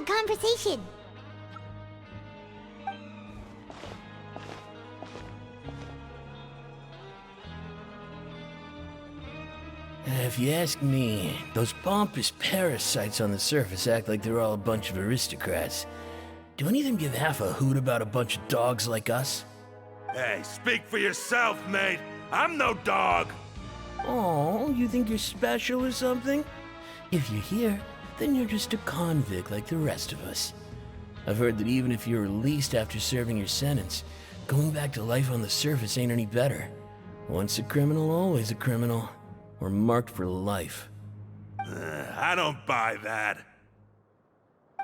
conversation. If you ask me, those pompous parasites on the surface act like they're all a bunch of aristocrats. Do any of them give half a hoot about a bunch of dogs like us? Hey, speak for yourself, mate. I'm no dog. Oh, you think you're special or something? If you're here, then you're just a convict like the rest of us. I've heard that even if you're released after serving your sentence, going back to life on the surface ain't any better. Once a criminal, always a criminal. We're marked for life. I don't buy that.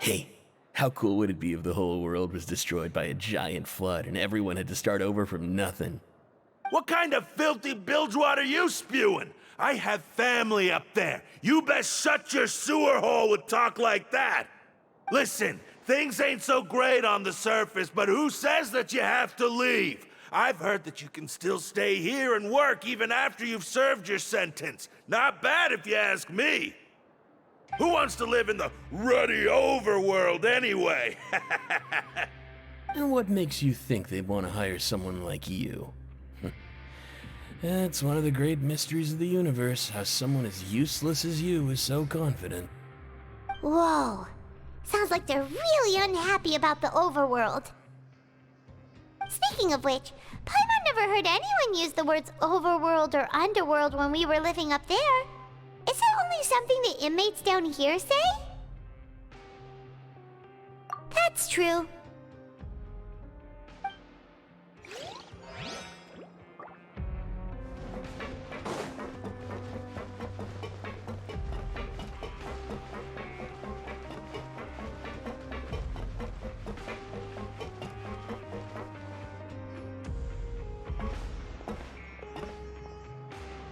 Hey, how cool would it be if the whole world was destroyed by a giant flood and everyone had to start over from nothing? What kind of filthy bilge water you spewing? I have family up there. You best shut your sewer hole with talk like that. Listen, things ain't so great on the surface, but who says that you have to leave? I've heard that you can still stay here and work even after you've served your sentence. Not bad if you ask me. Who wants to live in the ruddy overworld anyway? And what makes you think they'd want to hire someone like you? It's one of the great mysteries of the universe, how someone as useless as you is so confident. Whoa. Sounds like they're really unhappy about the overworld. Speaking of which, Paimon never heard anyone use the words overworld or underworld when we were living up there. Is it only something the inmates down here say? That's true.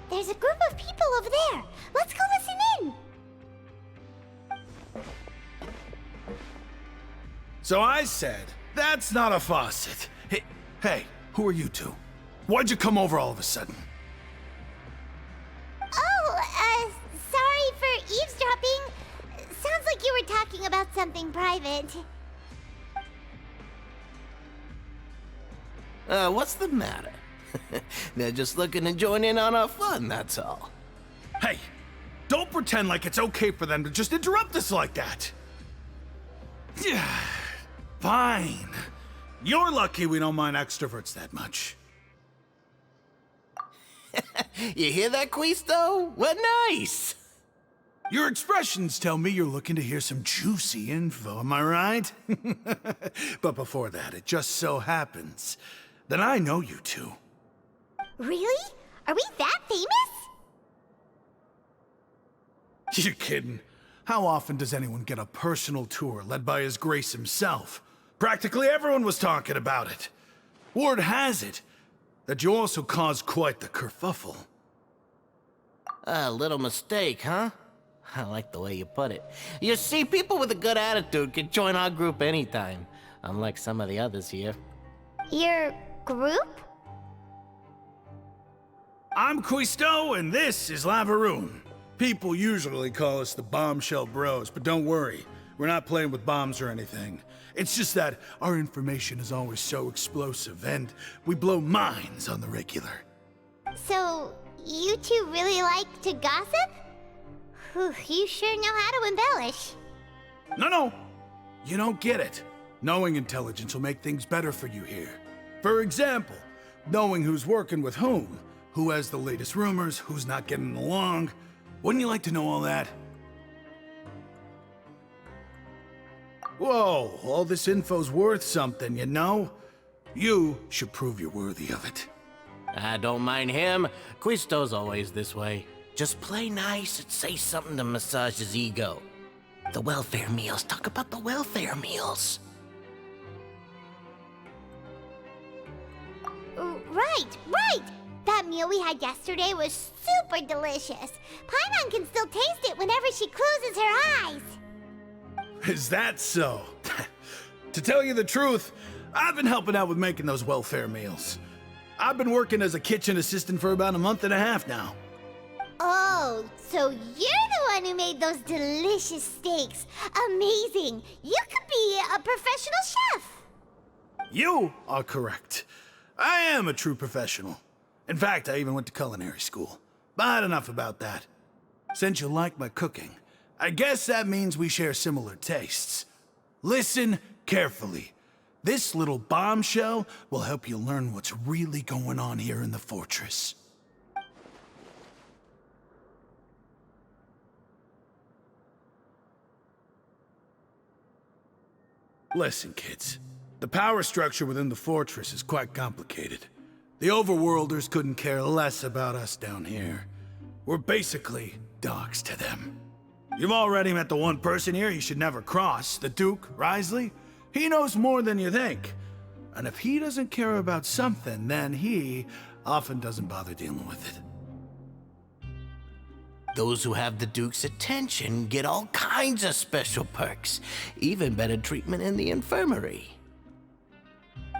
There's a group of people over there. Let's go listen in. So I said, that's not a faucet. Hey, who are you two? Why'd you come over all of a sudden? Oh, sorry for eavesdropping. Sounds like you were talking about something private. What's the matter? They're just looking to join in on our fun, that's all. Hey, don't pretend like it's okay for them to just interrupt us like that. Yeah, fine. You're lucky we don't mind extroverts that much. You hear that, Quisto? What nice! Your expressions tell me you're looking to hear some juicy info, am I right? But before that, it just so happens that I know you two. Really? Are we that famous? You're kidding. How often does anyone get a personal tour led by His Grace himself? Practically everyone was talking about it. Word has it that you also caused quite the kerfuffle. A little mistake, huh? I like the way you put it. You see, people with a good attitude can join our group anytime, unlike some of the others here. Your group? I'm Quisto, and this is Lavaroon. People usually call us the Bombshell Bros, but don't worry. We're not playing with bombs or anything. It's just that our information is always so explosive, and we blow minds on the regular. So, you two really like to gossip? Whew, you sure know how to embellish. No. You don't get it. Knowing intelligence will make things better for you here. For example, knowing who's working with whom, who has the latest rumors, who's not getting along. Wouldn't you like to know all that? Whoa, all this info's worth something, you know? You should prove you're worthy of it. I don't mind him. Quisto's always this way. Just play nice and say something to massage his ego. The welfare meals. Talk about the welfare meals. Right! That meal we had yesterday was super delicious. Paimon can still taste it whenever she closes her eyes. Is that so? To tell you the truth, I've been helping out with making those welfare meals. I've been working as a kitchen assistant for about a month and a half now. Oh, so you're the one who made those delicious steaks. Amazing. You could be a professional chef. You are correct. I am a true professional. In fact, I even went to culinary school. But enough about that. Since you like my cooking, I guess that means we share similar tastes. Listen carefully. This little bombshell will help you learn what's really going on here in the fortress. Listen, kids. The power structure within the fortress is quite complicated. The overworlders couldn't care less about us down here. We're basically dogs to them. You've already met the one person here you should never cross, the Duke, Rizli. He knows more than you think. And if he doesn't care about something, then he often doesn't bother dealing with it. Those who have the Duke's attention get all kinds of special perks, even better treatment in the infirmary.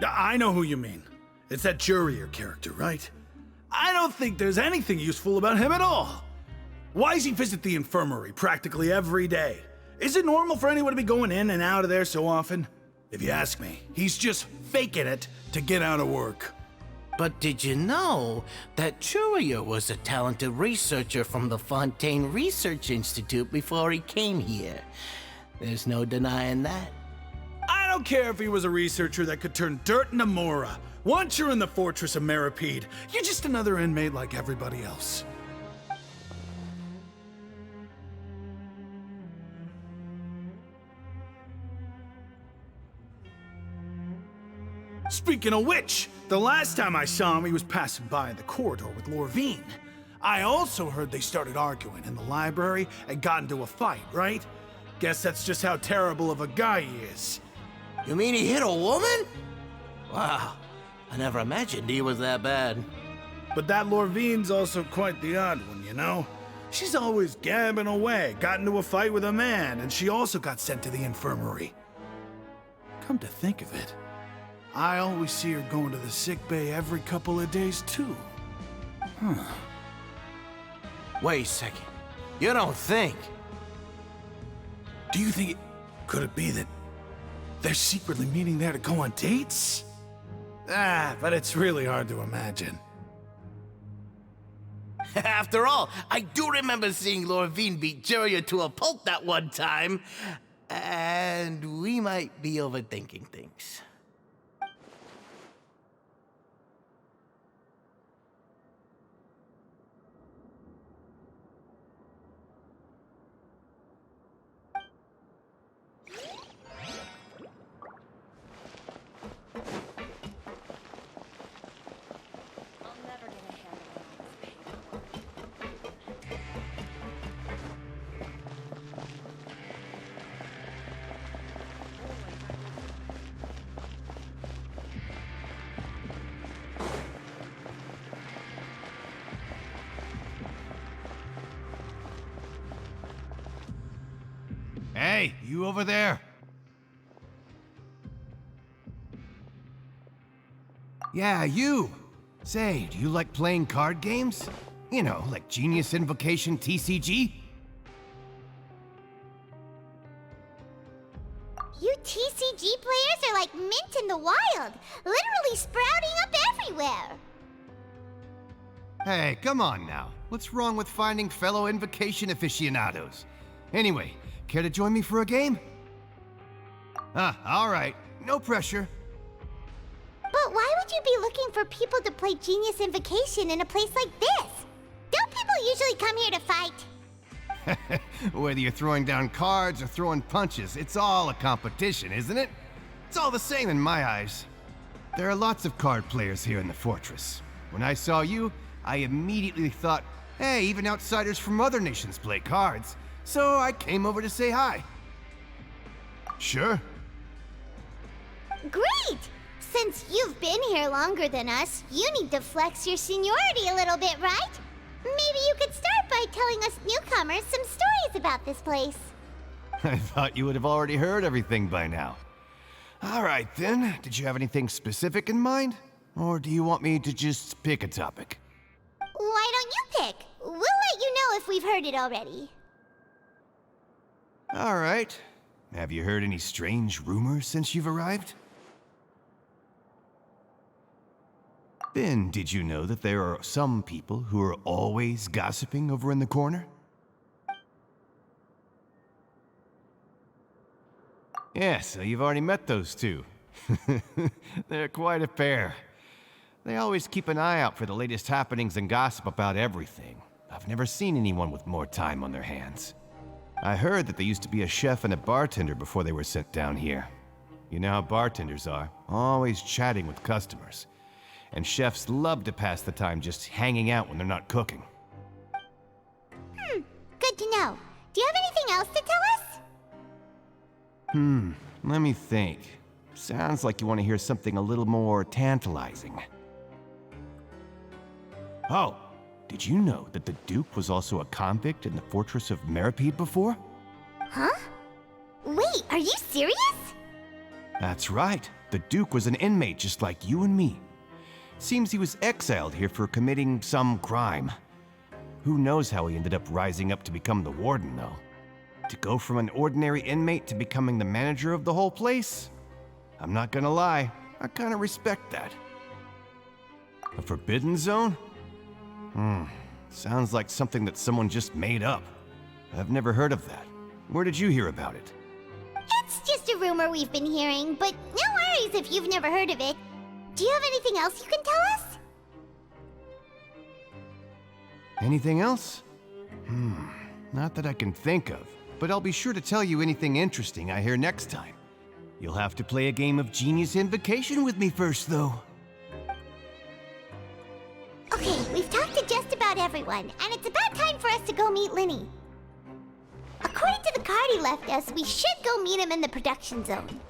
I know who you mean. It's that Jurier character, right? I don't think there's anything useful about him at all. Why does he visit the infirmary practically every day? Is it normal for anyone to be going in and out of there so often? If you ask me, he's just faking it to get out of work. But did you know that Jurier was a talented researcher from the Fontaine Research Institute before he came here? There's no denying that. I don't care if he was a researcher that could turn dirt into Mora. Once you're in the fortress of Meripede, you're just another inmate like everybody else. Speaking of which, the last time I saw him, he was passing by in the corridor with Lorvine. I also heard they started arguing in the library and got into a fight, right? Guess that's just how terrible of a guy he is. You mean he hit a woman? Wow, I never imagined he was that bad. But that Lorvine's also quite the odd one, you know? She's always gabbing away, got into a fight with a man, and she also got sent to the infirmary. Come to think of it, I always see her going to the sick bay every couple of days, too. Huh. Wait a second. You don't think? Do you think could it be that they're secretly meeting there to go on dates? But it's really hard to imagine. After all, I do remember seeing Lorvine beat Jurier to a pulp that one time. And we might be overthinking things. Hey, you over there? Yeah, you. Say, do you like playing card games? You know, like Genius Invocation TCG? You TCG players are like mint in the wild, literally sprouting up everywhere. Hey, come on now. What's wrong with finding fellow Invocation aficionados? Anyway, care to join me for a game? All right. No pressure. But why would you be looking for people to play Genius Invocation in a place like this? Don't people usually come here to fight? Whether you're throwing down cards or throwing punches, it's all a competition, isn't it? It's all the same in my eyes. There are lots of card players here in the fortress. When I saw you, I immediately thought, hey, even outsiders from other nations play cards. So I came over to say hi. Sure. Great! Since you've been here longer than us, you need to flex your seniority a little bit, right? Maybe you could start by telling us newcomers some stories about this place. I thought you would have already heard everything by now. All right then, did you have anything specific in mind? Or do you want me to just pick a topic? Why don't you pick? We'll let you know if we've heard it already. All right. Have you heard any strange rumors since you've arrived? Ben, did you know that there are some people who are always gossiping over in the corner? Yeah, so you've already met those two. They're quite a pair. They always keep an eye out for the latest happenings and gossip about everything. I've never seen anyone with more time on their hands. I heard that they used to be a chef and a bartender before they were sent down here. You know how bartenders are, always chatting with customers. And chefs love to pass the time just hanging out when they're not cooking. Good to know. Do you have anything else to tell us? Let me think. Sounds like you want to hear something a little more tantalizing. Oh, did you know that the Duke was also a convict in the fortress of Meripede before? Huh? Wait, are you serious? That's right. The Duke was an inmate just like you and me. Seems he was exiled here for committing some crime. Who knows how he ended up rising up to become the warden, though. To go from an ordinary inmate to becoming the manager of the whole place? I'm not gonna lie, I kinda respect that. A forbidden zone? Sounds like something that someone just made up. I've never heard of that. Where did you hear about it? It's just a rumor we've been hearing, but no worries if you've never heard of it. Do you have anything else you can tell us? Anything else? Not that I can think of, but I'll be sure to tell you anything interesting I hear next time. You'll have to play a game of Genius Invocation with me first, though. Okay, we've talked to just about everyone, and it's about time for us to go meet Lini. According to the card he left us, we should go meet him in the production zone.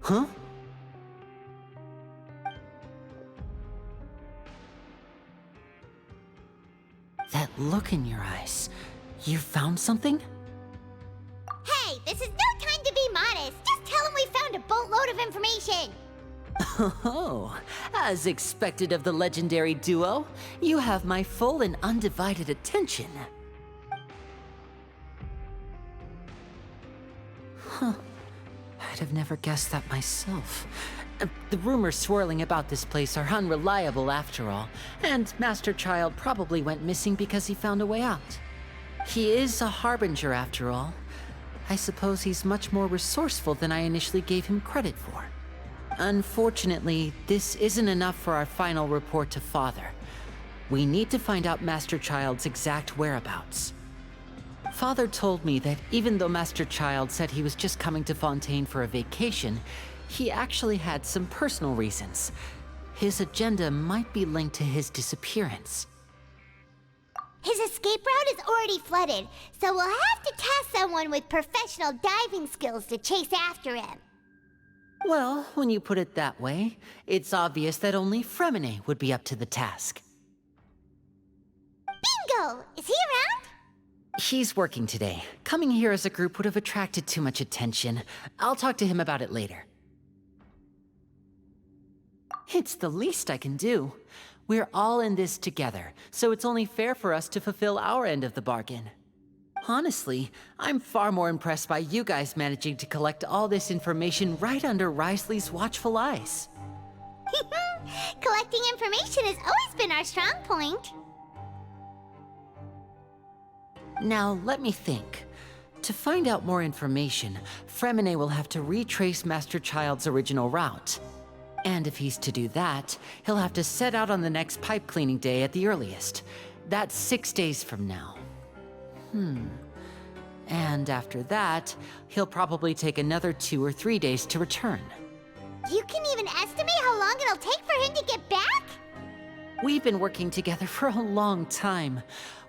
Huh? That look in your eyes. You found something? Hey, this is no time to be modest. Just tell him we found a boatload of information. Oh, as expected of the legendary duo, you have my full and undivided attention. Huh. I'd have never guessed that myself. The rumors swirling about this place are unreliable after all, and Master Child probably went missing because he found a way out. He is a harbinger after all. I suppose he's much more resourceful than I initially gave him credit for. Unfortunately, this isn't enough for our final report to Father. We need to find out Master Child's exact whereabouts. Father told me that even though Master Child said he was just coming to Fontaine for a vacation, he actually had some personal reasons. His agenda might be linked to his disappearance. His escape route is already flooded, so we'll have to task someone with professional diving skills to chase after him. Well, when you put it that way, it's obvious that only Fréminé would be up to the task. Bingo! Is he around? He's working today. Coming here as a group would have attracted too much attention. I'll talk to him about it later. It's the least I can do. We're all in this together, so it's only fair for us to fulfill our end of the bargain. Honestly, I'm far more impressed by you guys managing to collect all this information right under Risley's watchful eyes. Collecting information has always been our strong point. Now, let me think. To find out more information, Fréminé will have to retrace Master Child's original route. And if he's to do that, he'll have to set out on the next pipe cleaning day at the earliest. That's 6 days from now. And after that, he'll probably take another 2 or 3 days to return. You can even estimate how long it'll take for him to get back? We've been working together for a long time.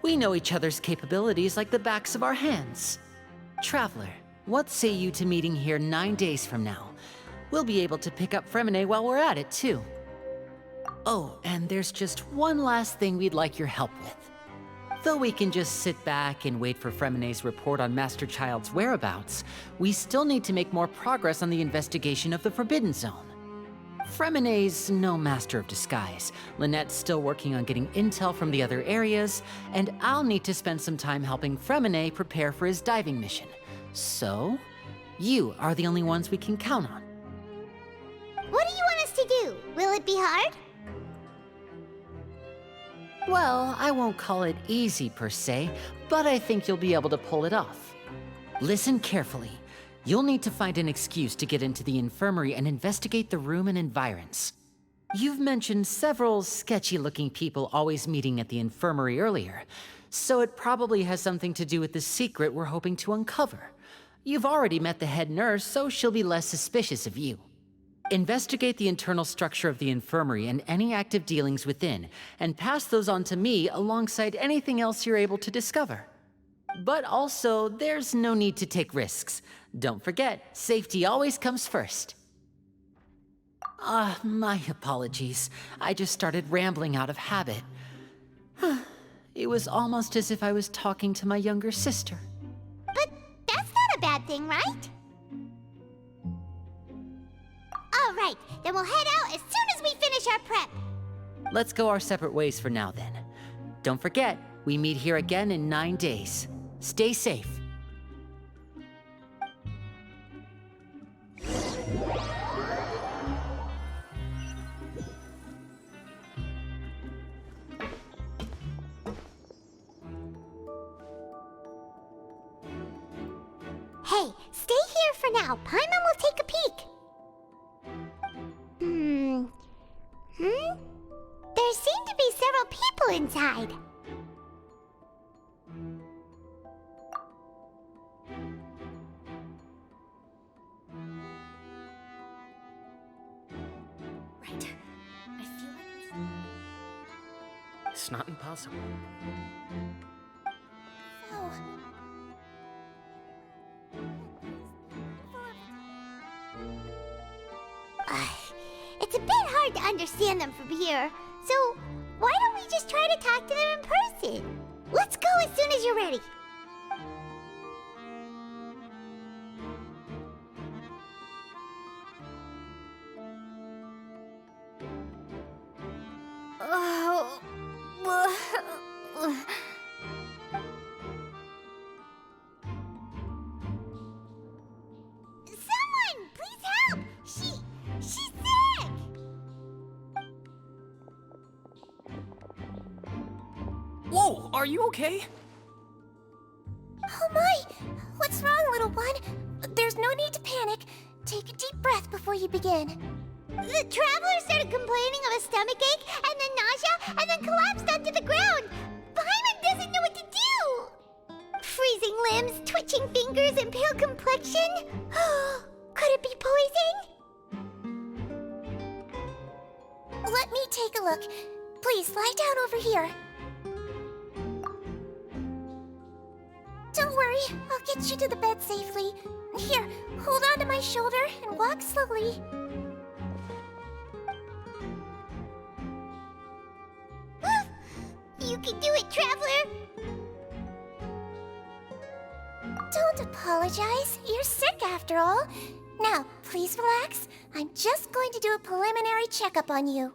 We know each other's capabilities like the backs of our hands. Traveler, what say you to meeting here 9 days from now? We'll be able to pick up Fréminé while we're at it, too. Oh, and there's just one last thing we'd like your help with. Though we can just sit back and wait for Fréminé's report on Master Child's whereabouts, we still need to make more progress on the investigation of the Forbidden Zone. Fréminé's no master of disguise, Lynette's still working on getting intel from the other areas, and I'll need to spend some time helping Fréminé prepare for his diving mission. So, you are the only ones we can count on. What do you want us to do? Will it be hard? Well, I won't call it easy per se, but I think you'll be able to pull it off. Listen carefully. You'll need to find an excuse to get into the infirmary and investigate the room and environs. You've mentioned several sketchy-looking people always meeting at the infirmary earlier, so it probably has something to do with the secret we're hoping to uncover. You've already met the head nurse, so she'll be less suspicious of you. Investigate the internal structure of the infirmary and any active dealings within, and pass those on to me alongside anything else you're able to discover. But also, there's no need to take risks. Don't forget, safety always comes first. My apologies. I just started rambling out of habit. It was almost as if I was talking to my younger sister. But that's not a bad thing, right? All right, then we'll head out as soon as we finish our prep. Let's go our separate ways for now, then. Don't forget, we meet here again in 9 days. Stay safe. Hey, stay here for now. Paimon will take a peek. There seem to be several people inside. Right. I feel like it's not impossible. It's a bit hard to understand them from here, so why don't we just try to talk to them in person? Let's go as soon as you're ready. Someone, please help! She's sick! Whoa, are you okay? Oh my! What's wrong, little one? There's no need to panic. Take a deep breath before you begin. The traveler started complaining of a stomachache, and then nausea, and then collapsed onto the ground. Paimon doesn't know what to do! Freezing limbs, twitching fingers, and pale complexion? Could it be poison? Let me take a look. Please, lie down over here. Don't worry, I'll get you to the bed safely. Here, hold on to my shoulder and walk slowly. You can do it, Traveler! Don't apologize. You're sick after all. Now, please relax. I'm just going to do a preliminary checkup on you.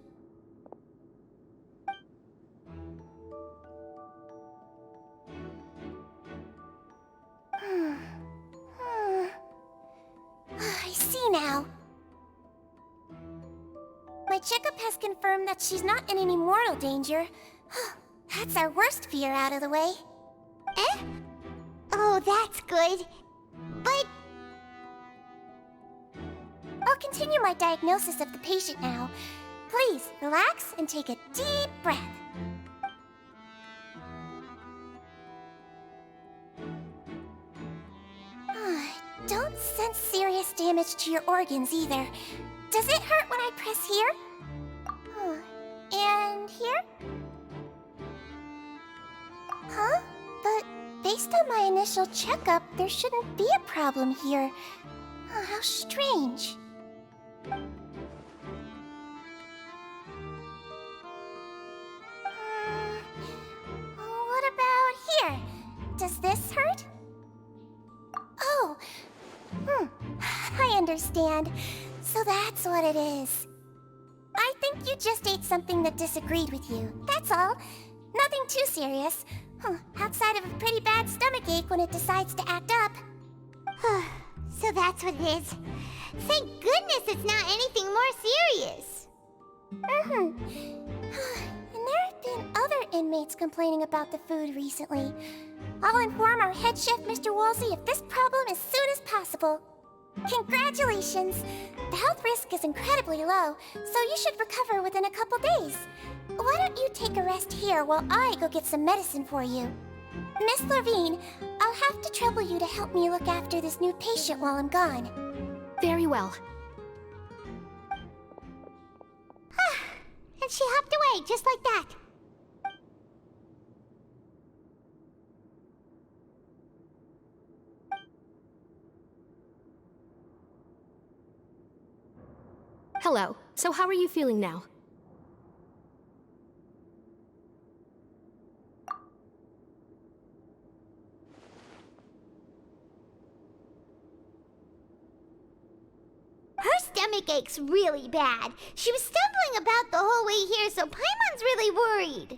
I see now. My checkup has confirmed that she's not in any mortal danger. That's our worst fear out of the way. Eh? Oh, that's good. But... I'll continue my diagnosis of the patient now. Please, relax and take a deep breath. Don't sense serious damage to your organs either. Does it hurt when I press here? And here? Huh? But based on my initial checkup, there shouldn't be a problem here. How strange. What about here? Does this hurt? Oh, I understand. So that's what it is. I think you just ate something that disagreed with you. That's all. Nothing too serious. Outside of a pretty bad stomachache when it decides to act up. So that's what it is. Thank goodness it's not anything more serious. And there have been other inmates complaining about the food recently. I'll inform our head chef, Mr. Woolsey, of this problem as soon as possible. Congratulations! The health risk is incredibly low, so you should recover within a couple days. Why don't you take a rest here while I go get some medicine for you? Miss Levine, I'll have to trouble you to help me look after this new patient while I'm gone. Very well. And she hopped away, just like that. Hello. So how are you feeling now? Her stomach ache's really bad. She was stumbling about the whole way here, so Paimon's really worried.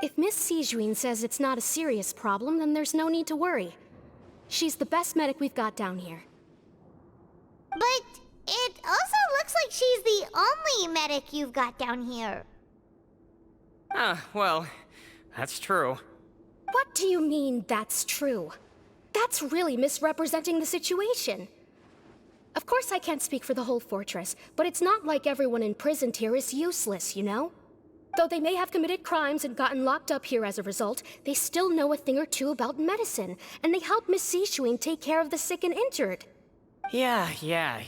If Miss Sijwin says it's not a serious problem, then there's no need to worry. She's the best medic we've got down here. But it also looks like she's the only medic you've got down here. Well, that's true. What do you mean, that's true? That's really misrepresenting the situation. Of course I can't speak for the whole fortress, but it's not like everyone imprisoned here is useless, you know? Though they may have committed crimes and gotten locked up here as a result, they still know a thing or two about medicine, and they help Miss Sijwin take care of the sick and injured. Yeah,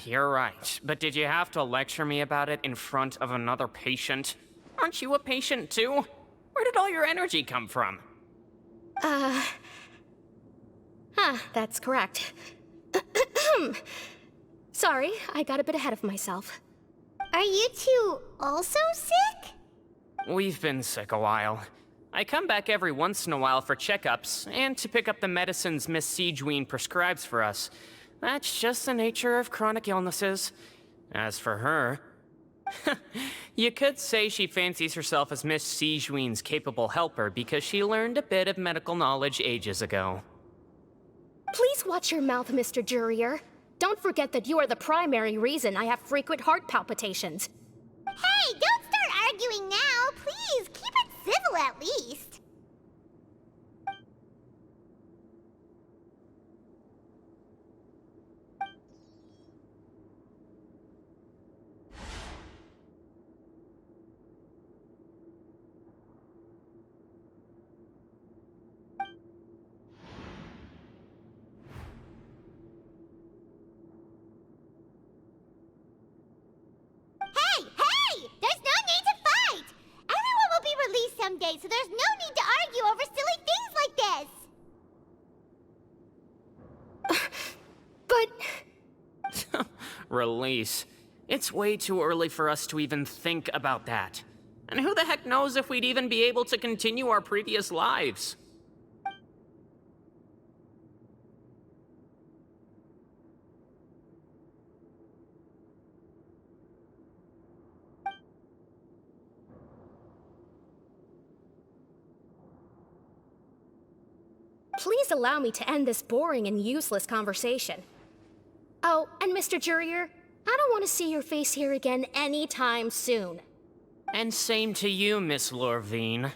you're right. But did you have to lecture me about it in front of another patient? Aren't you a patient too? Where did all your energy come from? Ah, that's correct. Sorry, I got a bit ahead of myself. Are you two also sick? We've been sick a while. I come back every once in a while for checkups, and to pick up the medicines Miss Sijwin prescribes for us. That's just the nature of chronic illnesses. As for her... you could say she fancies herself as Miss Sijwin's capable helper because she learned a bit of medical knowledge ages ago. Please watch your mouth, Mr. Jurier. Don't forget that you are the primary reason I have frequent heart palpitations. Hey, don't start arguing now! Please, keep it civil at least. Someday, so there's no need to argue over silly things like this. But... Release. It's way too early for us to even think about that. And who the heck knows if we'd even be able to continue our previous lives? Please allow me to end this boring and useless conversation. Oh, and Mr. Jurier, I don't want to see your face here again anytime soon. And same to you, Miss Lorvine.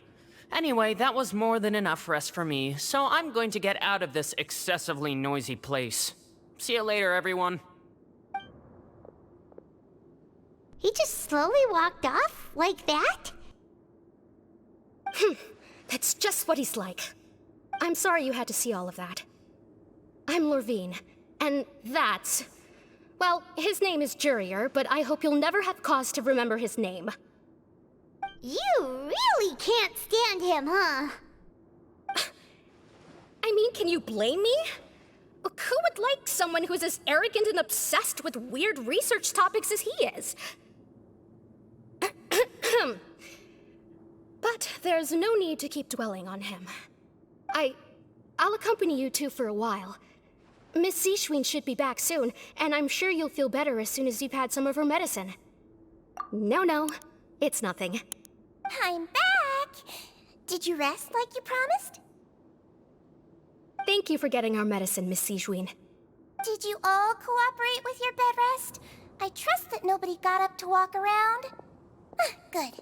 Anyway, that was more than enough rest for me, so I'm going to get out of this excessively noisy place. See you later, everyone. He just slowly walked off like that? That's just what he's like. I'm sorry you had to see all of that. I'm Lorvine, and that's... Well, his name is Jurier, but I hope you'll never have cause to remember his name. You really can't stand him, huh? I mean, can you blame me? Who would like someone who's as arrogant and obsessed with weird research topics as he is? But there's no need to keep dwelling on him. I'll accompany you two for a while. Miss Sijwin should be back soon, and I'm sure you'll feel better as soon as you've had some of her medicine. No, it's nothing. I'm back! Did you rest like you promised? Thank you for getting our medicine, Miss Sijwin. Did you all cooperate with your bed rest? I trust that nobody got up to walk around. Good.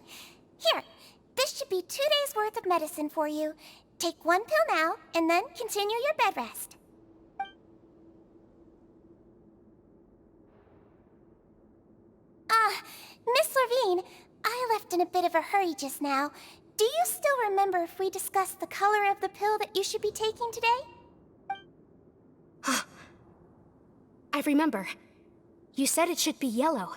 Here, this should be 2 days' worth of medicine for you. Take 1 pill now, and then continue your bed rest. Miss Lorvine, I left in a bit of a hurry just now. Do you still remember if we discussed the color of the pill that you should be taking today? I remember. You said it should be yellow.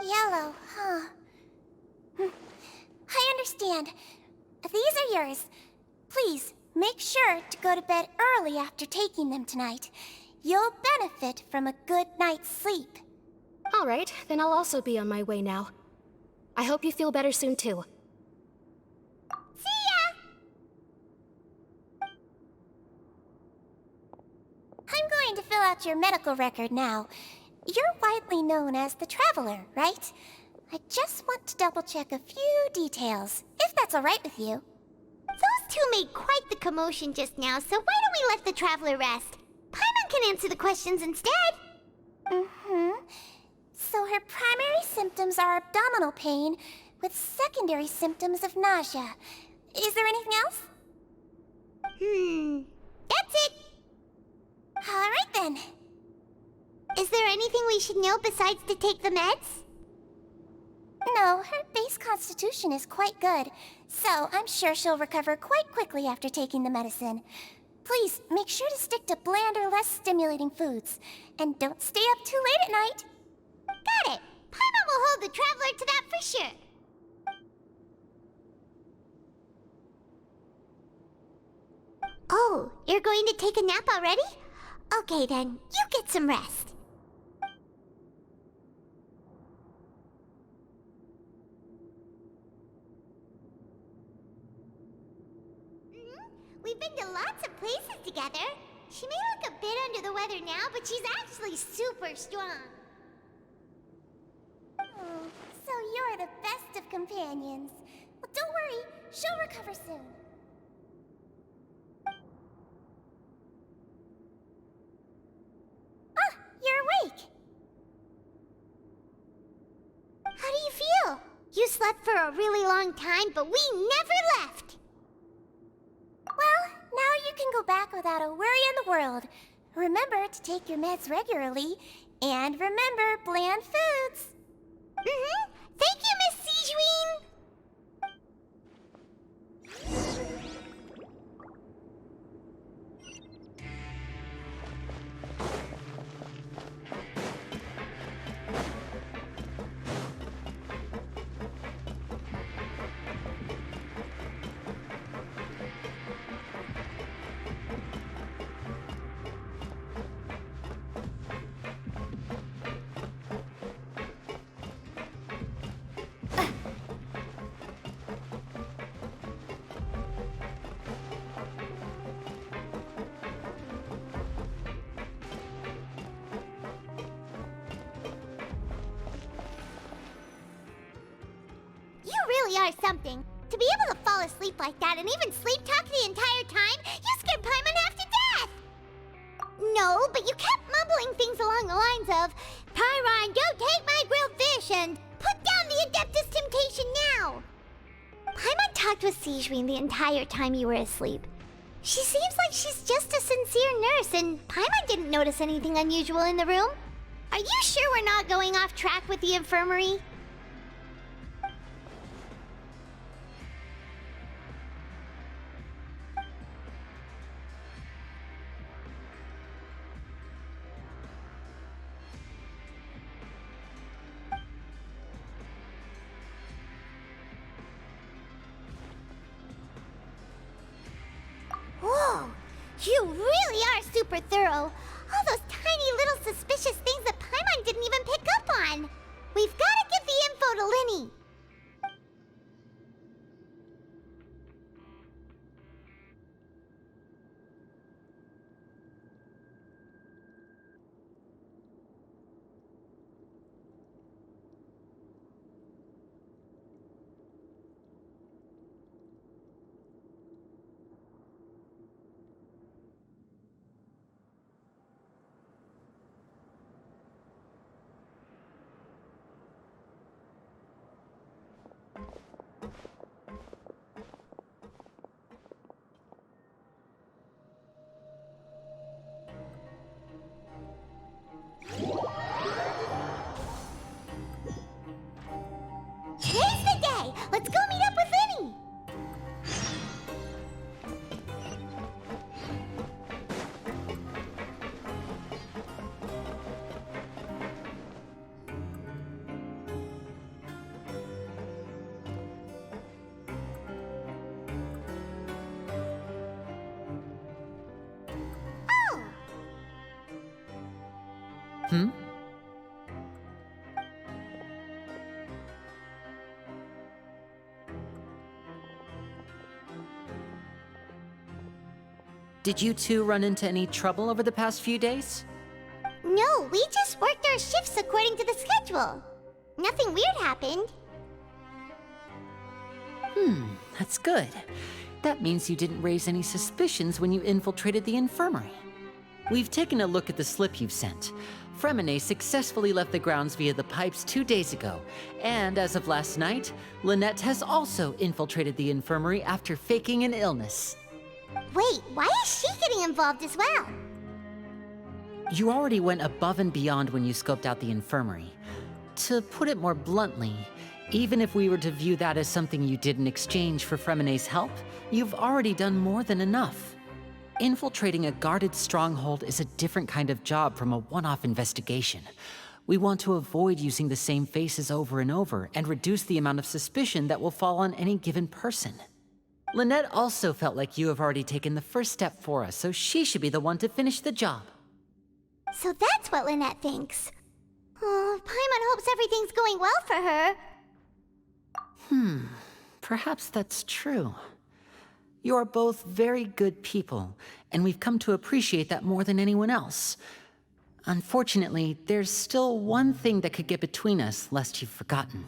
Yellow, huh? I understand. These are yours. Please, make sure to go to bed early after taking them tonight. You'll benefit from a good night's sleep. All right, then I'll also be on my way now. I hope you feel better soon, too. See ya! I'm going to fill out your medical record now. You're widely known as the Traveler, right? I just want to double-check a few details, if that's all right with you. Those two made quite the commotion just now, so why don't we let the Traveler rest? Paimon can answer the questions instead. So her primary symptoms are abdominal pain, with secondary symptoms of nausea. Is there anything else? That's it. All right then. Is there anything we should know besides to take the meds? No, her base constitution is quite good, so I'm sure she'll recover quite quickly after taking the medicine. Please, make sure to stick to bland or less stimulating foods, and don't stay up too late at night. Got it! Paimon will hold the Traveler to that for sure. you're going to take a nap already? Okay then, you get some rest. We've been to lots of places together. She may look a bit under the weather now, but she's actually super strong. Oh, so you're the best of companions. Well, don't worry, she'll recover soon. Ah, you're awake. How do you feel? You slept for a really long time, but we never left. Well, now you can go back without a worry in the world. Remember to take your meds regularly, and remember bland foods. Thank you, Miss Sijween. Are something. To be able to fall asleep like that and even sleep talk the entire time, you scared Paimon half to death! No, but you kept mumbling things along the lines of, Pyron, don't take my grilled fish, and put down the Adeptus Temptation now! Paimon talked with Sijween the entire time you were asleep. She seems like she's just a sincere nurse, and Paimon didn't notice anything unusual in the room. Are you sure we're not going off track with the infirmary? Whoa! You really are super thorough! All those tiny little suspicious things that Paimon didn't even pick up on! We've gotta give the info to Lini! Today's the day! Let's go meet up with Lini! Oh! Did you two run into any trouble over the past few days? No, we just worked our shifts according to the schedule. Nothing weird happened. That's good. That means you didn't raise any suspicions when you infiltrated the infirmary. We've taken a look at the slip you've sent. Fремине successfully left the grounds via the pipes 2 days ago, and as of last night, Lynette has also infiltrated the infirmary after faking an illness. Wait, why is she getting involved as well? You already went above and beyond when you scoped out the infirmary. To put it more bluntly, even if we were to view that as something you did in exchange for Fremine's help, you've already done more than enough. Infiltrating a guarded stronghold is a different kind of job from a one-off investigation. We want to avoid using the same faces over and over and reduce the amount of suspicion that will fall on any given person. Lynette also felt like you have already taken the first step for us, so she should be the one to finish the job. So that's what Lynette thinks. Oh, Paimon hopes everything's going well for her. Perhaps that's true. You are both very good people, and we've come to appreciate that more than anyone else. Unfortunately, there's still one thing that could get between us, lest you've forgotten.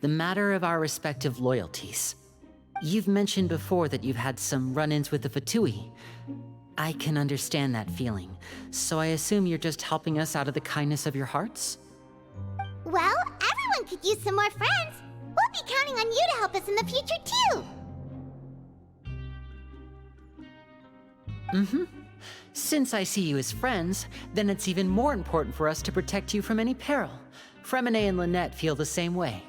The matter of our respective loyalties. You've mentioned before that you've had some run-ins with the Fatui. I can understand that feeling, so I assume you're just helping us out of the kindness of your hearts? Well, everyone could use some more friends. We'll be counting on you to help us in the future, too. Since I see you as friends, then it's even more important for us to protect you from any peril. Fréminé and Lynette feel the same way.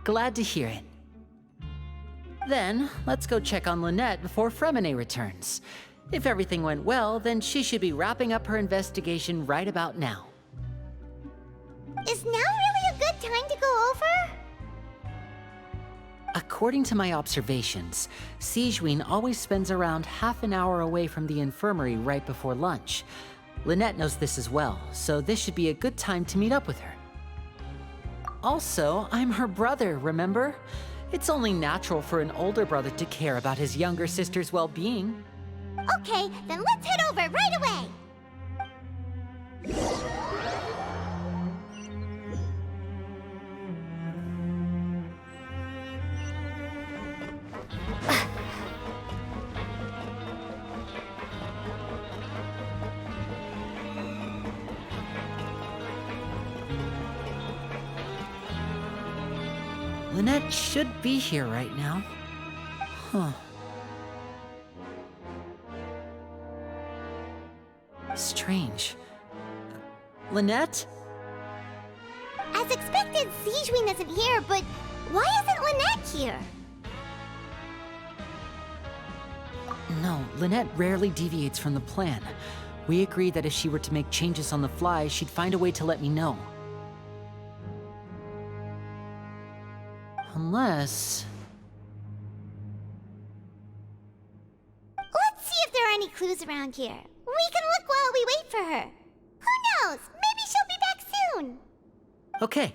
Glad to hear it. Then, let's go check on Lynette before Fréminé returns. If everything went well, then she should be wrapping up her investigation right about now. Is now really a good time to go over? According to my observations, Sijwin always spends around half an hour away from the infirmary right before lunch. Lynette knows this as well, so this should be a good time to meet up with her. Also, I'm her brother, remember? It's only natural for an older brother to care about his younger sister's well-being. Okay, then let's head over right away. Lynette should be here right now. Huh. Strange. Lynette? As expected, Sijwin isn't here, but why isn't Lynette here? No, Lynette rarely deviates from the plan. We agreed that if she were to make changes on the fly, she'd find a way to let me know. Unless... Let's see if there are any clues around here. We can look while we wait for her. Who knows? Maybe she'll be back soon. Okay.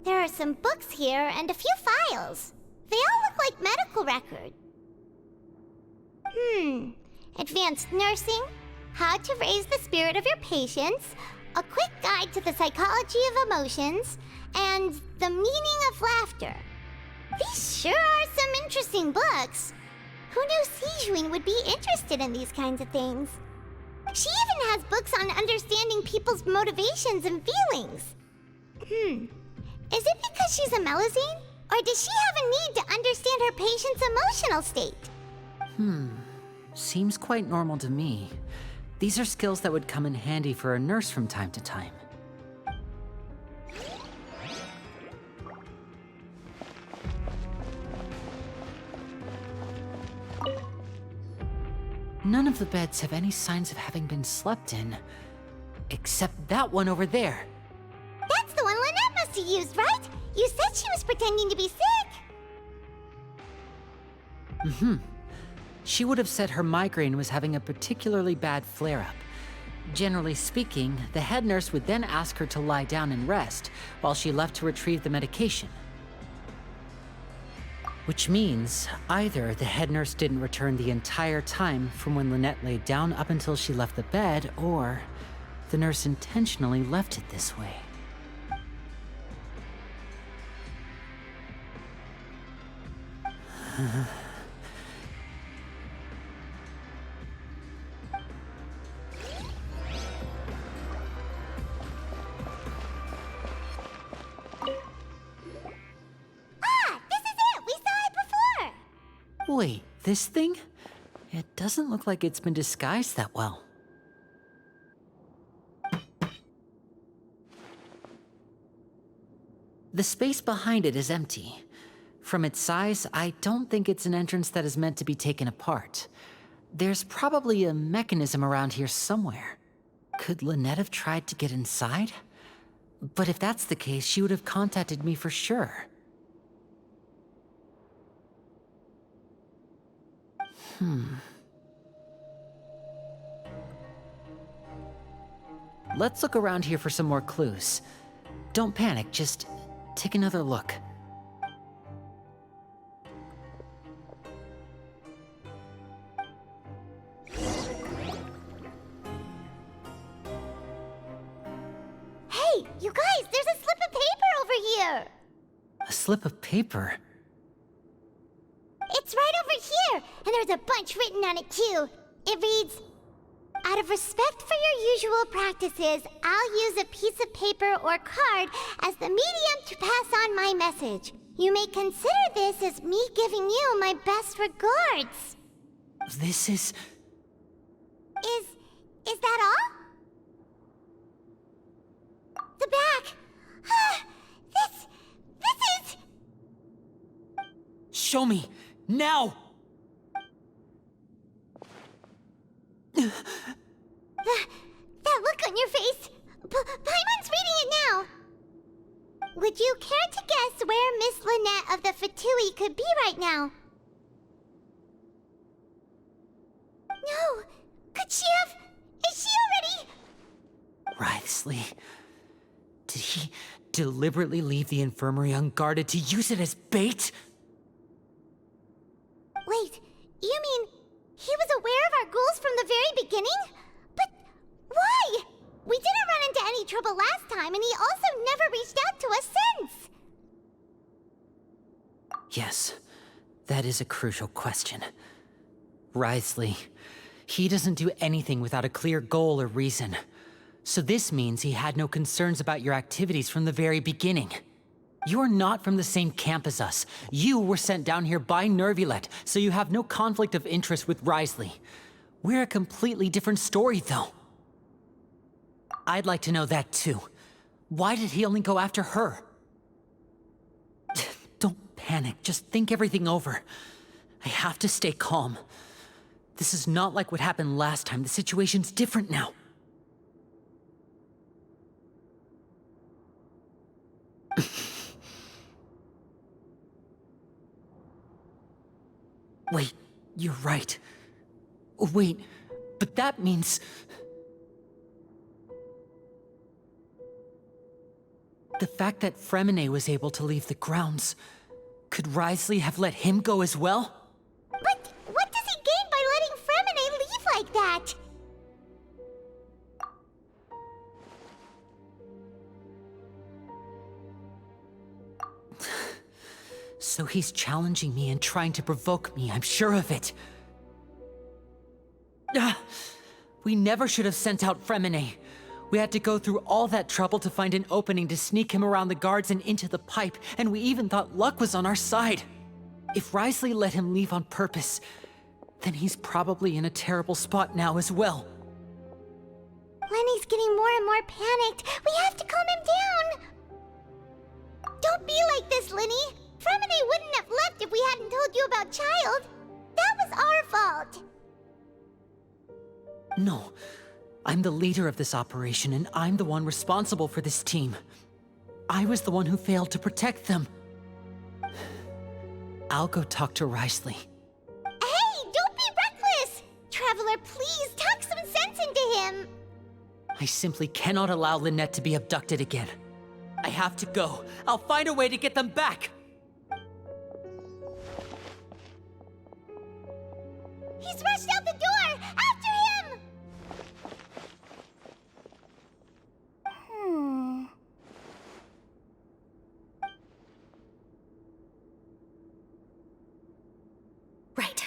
There are some books here and a few files. They all look like medical records. Advanced nursing, how to raise the spirit of your patients, a quick guide to the psychology of emotions, and the meaning of laughter. These sure are some interesting books. Who knew Sijwin would be interested in these kinds of things? She even has books on understanding people's motivations and feelings. Is it because she's a Melusine? Or does she have a need to understand her patient's emotional state? Seems quite normal to me. These are skills that would come in handy for a nurse from time to time. None of the beds have any signs of having been slept in, except that one over there. That's the one Lynette must have used, right? You said she was pretending to be sick. She would have said her migraine was having a particularly bad flare-up. Generally speaking, the head nurse would then ask her to lie down and rest while she left to retrieve the medication. Which means either the head nurse didn't return the entire time from when Lynette laid down up until she left the bed, or the nurse intentionally left it this way. Wait, this thing? It doesn't look like it's been disguised that well. The space behind it is empty. From its size, I don't think it's an entrance that is meant to be taken apart. There's probably a mechanism around here somewhere. Could Lynette have tried to get inside? But if that's the case, she would have contacted me for sure. Let's look around here for some more clues. Don't panic, just take another look. Hey, you guys, there's a slip of paper over here! A slip of paper? It's right over here, and there's a bunch written on it too. It reads, "Out of respect for your usual practices, I'll use a piece of paper or card as the medium to pass on my message. You may consider this as me giving you my best regards." This is... Is that all? The back. This is... Show me! Now! That look on your face. Paimon's reading it now. Would you care to guess where Miss Lynette of the Fatui could be right now? No. Could she have... Is she already... Risley... Did he deliberately leave the infirmary unguarded to use it as bait? Wait, you mean he was aware of our goals from the very beginning? But why? We didn't run into any trouble last time, and he also never reached out to us since. Yes, that is a crucial question. Risley, he doesn't do anything without a clear goal or reason. So this means he had no concerns about your activities from the very beginning. You're not from the same camp as us. You were sent down here by Nervulet, so you have no conflict of interest with Risley. We're a completely different story, though. I'd like to know that, too. Why did he only go after her? Don't panic, just think everything over. I have to stay calm. This is not like what happened last time. The situation's different now. Wait, you're right. Wait, but that means... The fact that Fréminet was able to leave the grounds, could Risley have let him go as well? But what does he gain by letting Fréminet leave like that? So he's challenging me and trying to provoke me, I'm sure of it. We never should have sent out Fréminet. We had to go through all that trouble to find an opening to sneak him around the guards and into the pipe, and we even thought luck was on our side. If Risley let him leave on purpose, then he's probably in a terrible spot now as well. Lenny's getting more and more panicked. We have to calm him down. Don't be like this, Lenny. Fréminet wouldn't have left if we hadn't told you about Child. That was our fault. No. I'm the leader of this operation, and I'm the one responsible for this team. I was the one who failed to protect them. I'll go talk to Risley. Hey, don't be reckless! Traveler, please talk some sense into him. I simply cannot allow Lynette to be abducted again. I have to go. I'll find a way to get them back! He's rushed out the door! After him! Right.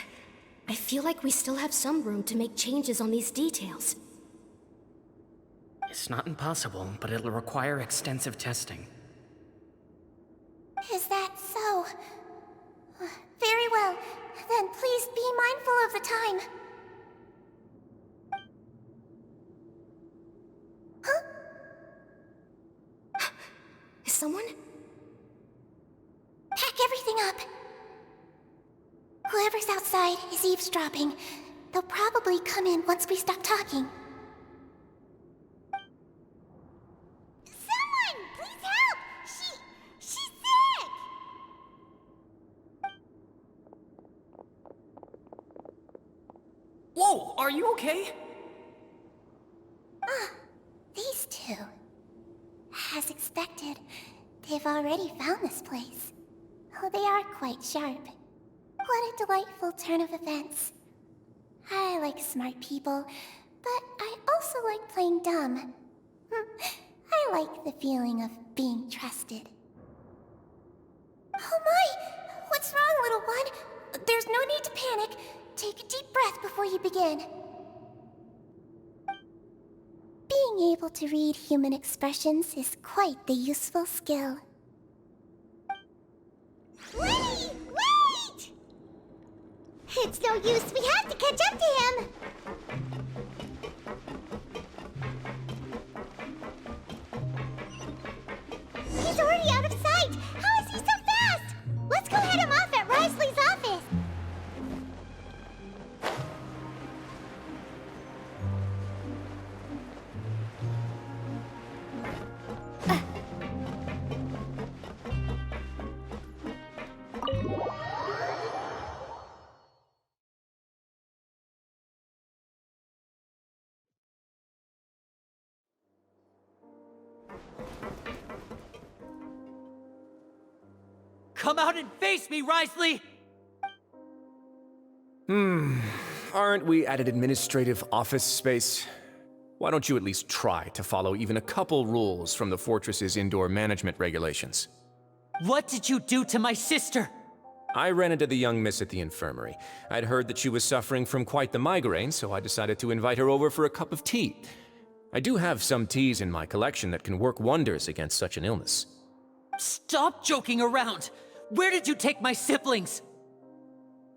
I feel like we still have some room to make changes on these details. It's not impossible, but it'll require extensive testing. Is that so? Very well. Then please be mindful of the time. Huh? Is someone? Pack everything up. Whoever's outside is eavesdropping. They'll probably come in once we stop talking. Someone! Please help! She's sick! Whoa, are you okay? These two. As expected, they've already found this place. Oh, they are quite sharp. What a delightful turn of events. I like smart people, but I also like playing dumb. I like the feeling of being trusted. Oh my! What's wrong, little one? There's no need to panic. Take a deep breath before you begin. Being able to read human expressions is quite the useful skill. Lini! Wait! It's no use, we have to catch up to him! He's already out of sight! How is he so fast? Let's go head him off at Risley's office! Come out and face me, Risley! Aren't we at an administrative office space? Why don't you at least try to follow even a couple rules from the fortress's indoor management regulations? What did you do to my sister? I ran into the young miss at the infirmary. I'd heard that she was suffering from quite the migraine, so I decided to invite her over for a cup of tea. I do have some teas in my collection that can work wonders against such an illness. Stop joking around! Where did you take my siblings?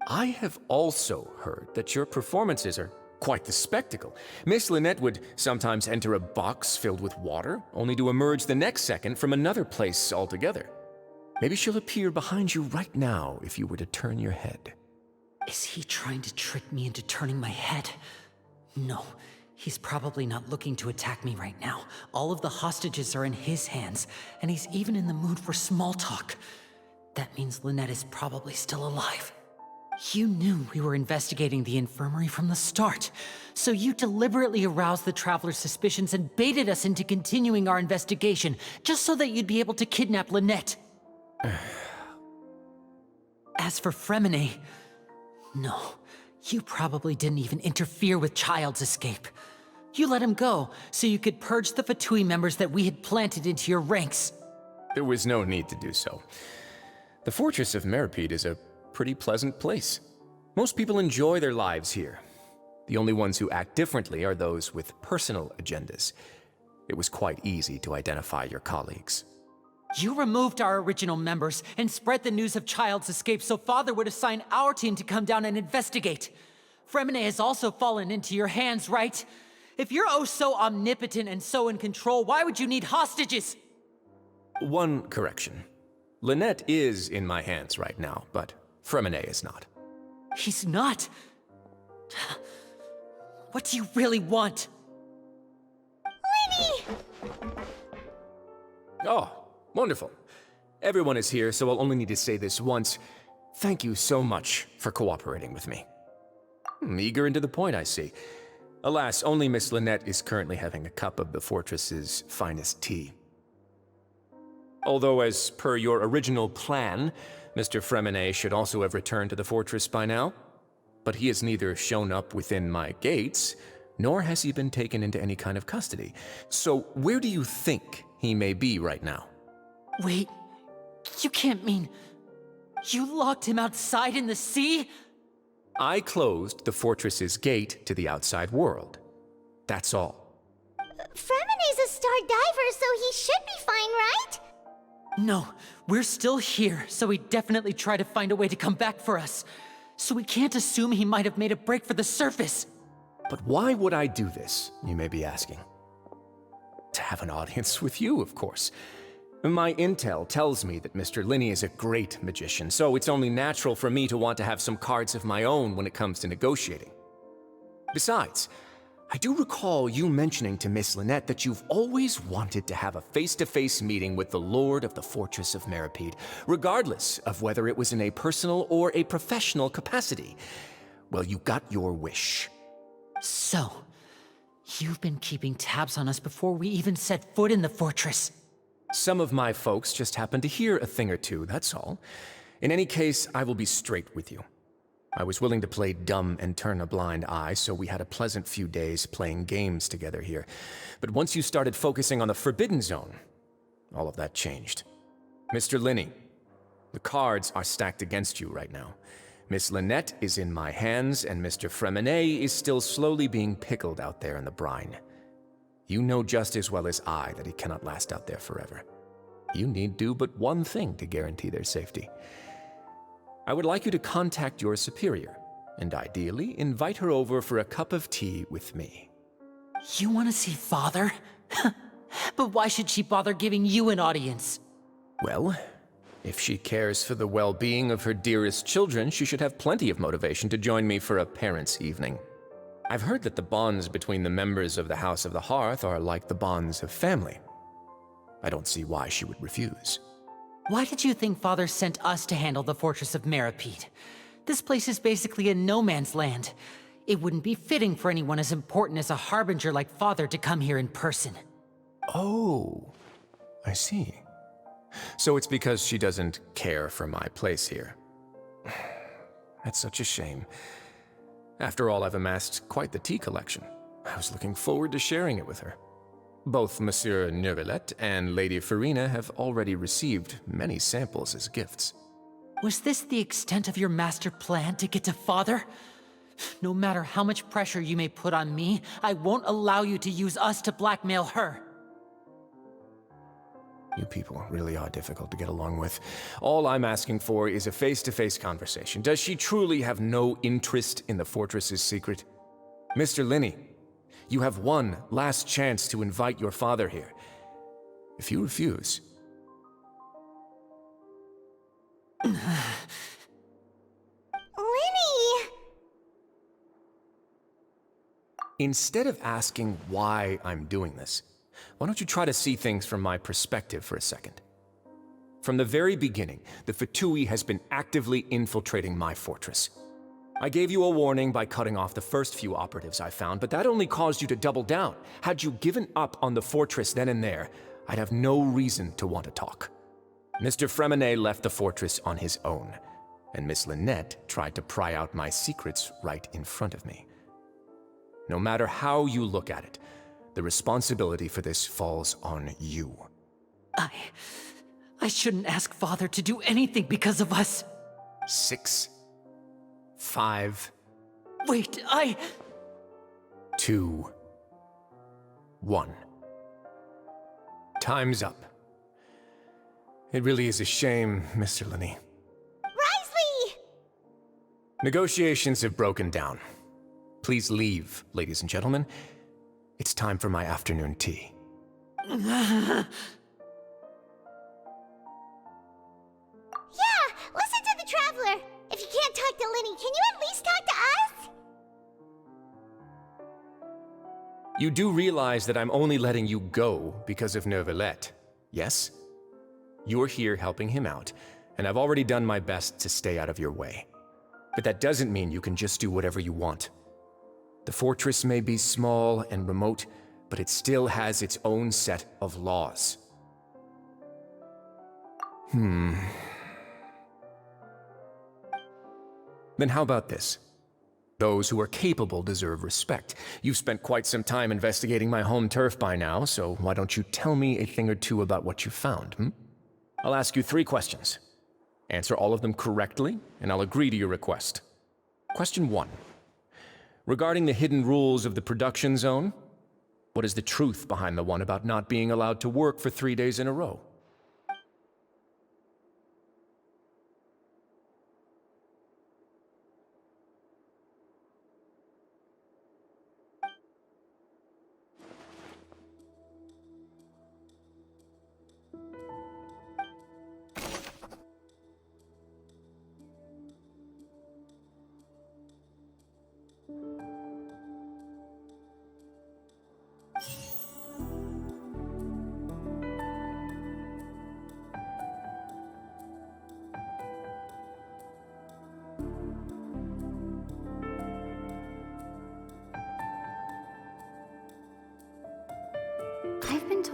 I have also heard that your performances are quite the spectacle. Miss Lynette would sometimes enter a box filled with water, only to emerge the next second from another place altogether. Maybe she'll appear behind you right now if you were to turn your head. Is he trying to trick me into turning my head? No, he's probably not looking to attack me right now. All of the hostages are in his hands, and he's even in the mood for small talk. That means Lynette is probably still alive. You knew we were investigating the infirmary from the start, so you deliberately aroused the Traveler's suspicions and baited us into continuing our investigation, just so that you'd be able to kidnap Lynette. As for Fремине, no, you probably didn't even interfere with Child's escape. You let him go, so you could purge the Fatui members that we had planted into your ranks. There was no need to do so. The fortress of Meripede is a pretty pleasant place. Most people enjoy their lives here. The only ones who act differently are those with personal agendas. It was quite easy to identify your colleagues. You removed our original members and spread the news of Child's escape so Father would assign our team to come down and investigate. Fремине has also fallen into your hands, right? If you're oh so omnipotent and so in control, why would you need hostages? One correction. Lynette is in my hands right now, but Fремине is not. He's not? What do you really want? Lini! Oh, wonderful. Everyone is here, so I'll only need to say this once. Thank you so much for cooperating with me. Eager and to the point, I see. Alas, only Miss Lynette is currently having a cup of the fortress's finest tea. Although, as per your original plan, Mr. Fремине should also have returned to the fortress by now. But he has neither shown up within my gates, nor has he been taken into any kind of custody. So where do you think he may be right now? Wait, you can't mean... You locked him outside in the sea? I closed the fortress's gate to the outside world. That's all. Fremine's a star diver, so he should be fine, right? No, we're still here, so he definitely tried to find a way to come back for us. So we can't assume he might have made a break for the surface. But why would I do this, you may be asking? To have an audience with you, of course. My intel tells me that Mr. Lini is a great magician, so it's only natural for me to want to have some cards of my own when it comes to negotiating. Besides, I do recall you mentioning to Miss Lynette that you've always wanted to have a face-to-face meeting with the Lord of the Fortress of Meripede, regardless of whether it was in a personal or a professional capacity. Well, you got your wish. So, you've been keeping tabs on us before we even set foot in the fortress. Some of my folks just happened to hear a thing or two, that's all. In any case, I will be straight with you. I was willing to play dumb and turn a blind eye, so we had a pleasant few days playing games together here. But once you started focusing on the Forbidden Zone, all of that changed. Mr. Lini, the cards are stacked against you right now. Miss Lynette is in my hands, and Mr. Fréminet is still slowly being pickled out there in the brine. You know just as well as I that he cannot last out there forever. You need do but one thing to guarantee their safety. I would like you to contact your superior, and ideally invite her over for a cup of tea with me. You want to see Father? But why should she bother giving you an audience? Well, if she cares for the well-being of her dearest children, she should have plenty of motivation to join me for a parents' evening. I've heard that the bonds between the members of the House of the Hearth are like the bonds of family. I don't see why she would refuse. Why did you think Father sent us to handle the Fortress of Meripede? This place is basically a no-man's land. It wouldn't be fitting for anyone as important as a harbinger like Father to come here in person. Oh, I see. So it's because she doesn't care for my place here. That's such a shame. After all, I've amassed quite the tea collection. I was looking forward to sharing it with her. Both Monsieur Neuvillette and Lady Frémiene have already received many samples as gifts. Was this the extent of your master plan to get to Father? No matter how much pressure you may put on me, I won't allow you to use us to blackmail her. You people really are difficult to get along with. All I'm asking for is a face-to-face conversation. Does she truly have no interest in the fortress's secret? Mr. Lini, you have one last chance to invite your father here. If you refuse... Lini! Instead of asking why I'm doing this, why don't you try to see things from my perspective for a second? From the very beginning, the Fatui has been actively infiltrating my fortress. I gave you a warning by cutting off the first few operatives I found, but that only caused you to double down. Had you given up on the fortress then and there, I'd have no reason to want to talk. Mr. Fréminet left the fortress on his own, and Miss Lynette tried to pry out my secrets right in front of me. No matter how you look at it, the responsibility for this falls on you. I shouldn't ask Father to do anything because of us. 6, 5... Wait, 2, 1. Time's up. It really is a shame, Mr. Lini. Rizli! Negotiations have broken down. Please leave, ladies and gentlemen. It's time for my afternoon tea. Yeah, listen to the Traveler. If you can't talk to Lini, can you at least talk to us? You do realize that I'm only letting you go because of Neuvillette, yes? You're here helping him out, and I've already done my best to stay out of your way. But that doesn't mean you can just do whatever you want. The fortress may be small and remote, but it still has its own set of laws. Then how about this? Those who are capable deserve respect. You've spent quite some time investigating my home turf by now, so why don't you tell me a thing or two about what you found, I'll ask you 3 questions. Answer all of them correctly, and I'll agree to your request. Question 1. Regarding the hidden rules of the production zone, what is the truth behind the one about not being allowed to work for 3 days in a row?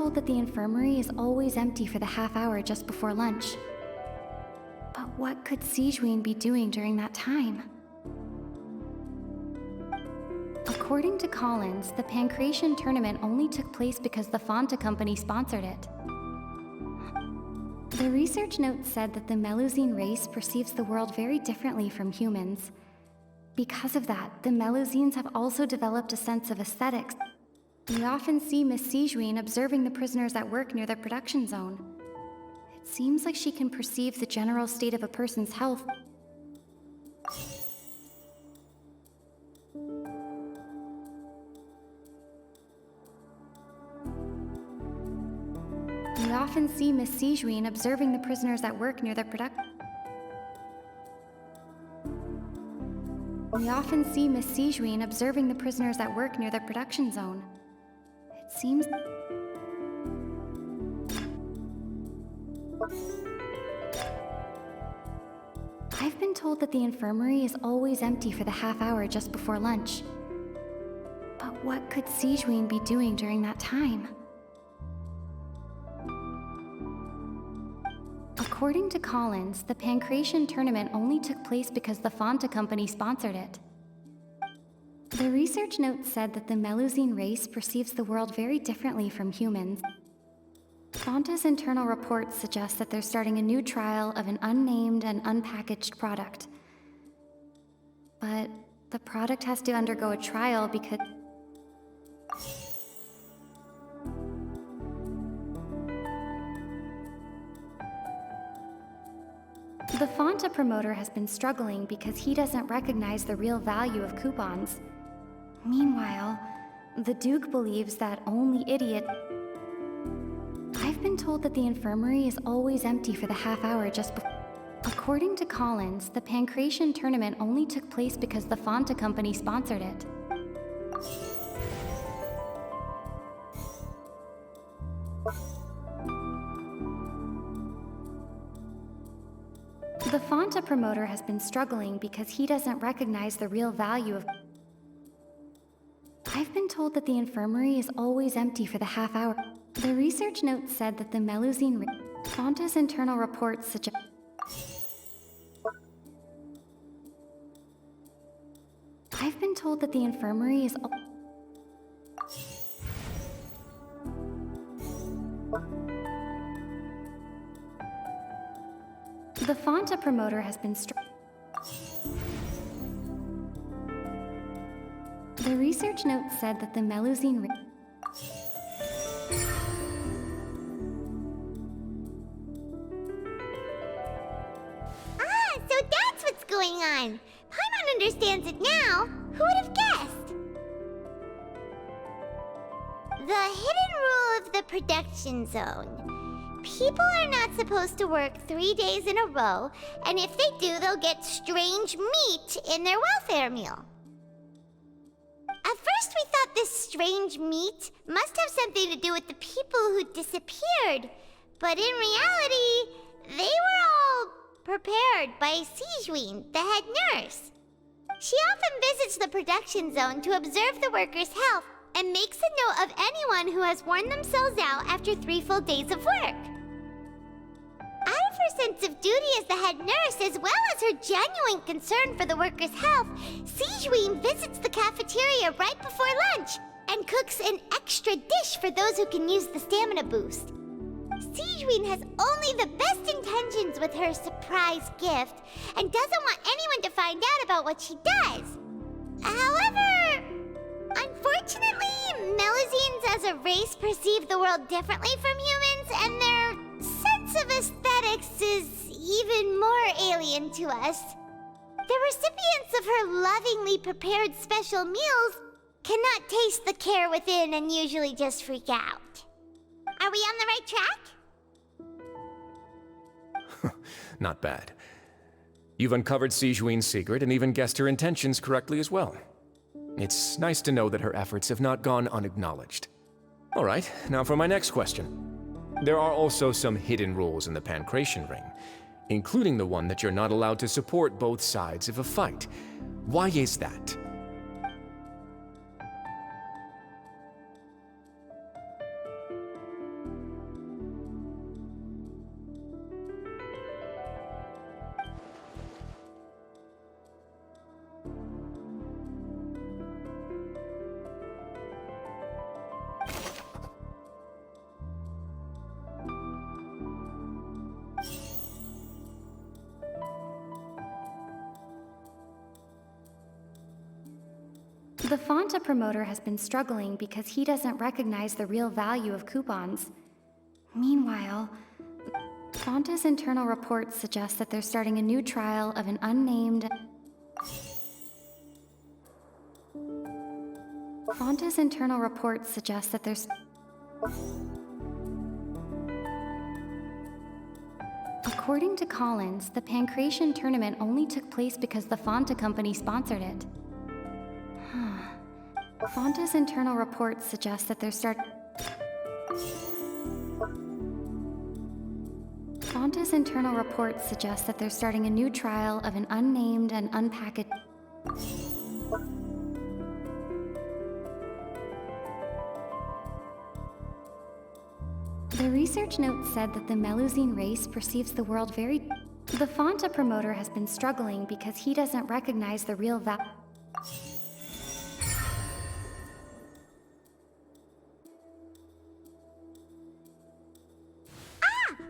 told that the infirmary is always empty for the half hour just before lunch. But what could Sijwin be doing during that time? According to Collins, the Pancration tournament only took place because the Fanta company sponsored it. The research note said that the Melusine race perceives the world very differently from humans. Because of that, the Melusines have also developed a sense of aesthetics. We often see Miss Sijwin observing the prisoners at work near the production zone. It seems like she can perceive the general state of a person's health. We often see Miss Sijwin observing the prisoners at work near the production. We often see Miss Sijwin observing the prisoners at work near the production zone. It seems... I've been told that the infirmary is always empty for the half hour just before lunch. But what could Sijwin be doing during that time? According to Collins, the Pancration tournament only took place because the Fanta company sponsored it. The research note said that the Melusine race perceives the world very differently from humans. Fanta's internal reports suggest that they're starting a new trial of an unnamed and unpackaged product. But the product has to undergo a trial because... The Fanta promoter has been struggling because he doesn't recognize the real value of coupons. Meanwhile, the Duke believes that only idiot... I've been told that the infirmary is always empty for the half hour just before... According to Collins, the Pancration tournament only took place because the Fanta company sponsored it. The Fanta promoter has been struggling because he doesn't recognize the real value of... I've been told that the infirmary is always empty for the half hour. The research note said that the Melusine... Fanta's internal reports suggest... I've been told that the infirmary is... The Fanta promoter has been The research note said that the Melusine... Ah, so that's what's going on. Paimon understands it now. Who would have guessed? The hidden rule of the production zone. People are not supposed to work 3 days in a row, and if they do, they'll get strange meat in their welfare meal. At first we thought this strange meat must have something to do with the people who disappeared, but in reality, they were all prepared by Sijwin, the head nurse. She often visits the production zone to observe the workers' health and makes a note of anyone who has worn themselves out after 3 full days of work. Out of her sense of duty as the head nurse, as well as her genuine concern for the workers' health, Sijwin visits the cafeteria right before lunch and cooks an extra dish for those who can use the stamina boost. Sijwin has only the best intentions with her surprise gift and doesn't want anyone to find out about what she does. However, unfortunately, Melusines as a race perceive the world differently from humans, and their sense of aesthetics is even more alien to us. The recipients of her lovingly prepared special meals cannot taste the care within and usually just freak out. Are we on the right track? Not bad. You've uncovered Sijwin's secret and even guessed her intentions correctly as well. It's nice to know that her efforts have not gone unacknowledged. All right, now for my next question. There are also some hidden rules in the Pancration ring, including the one that you're not allowed to support both sides of a fight. Why is that? The Fonta promoter has been struggling because he doesn't recognize the real value of coupons. Meanwhile, Fonta's internal reports suggest that they're starting a new trial of an unnamed... Fonta's internal reports suggest that there's... According to Collins, the Pancration tournament only took place because the Fonta company sponsored it. Fonta's internal reports suggest that they're Fonta's internal reports suggest that they're starting a new trial of an unnamed and unpackaged... The research note said that the Melusine race perceives the world very... The Fonta promoter has been struggling because he doesn't recognize the real value...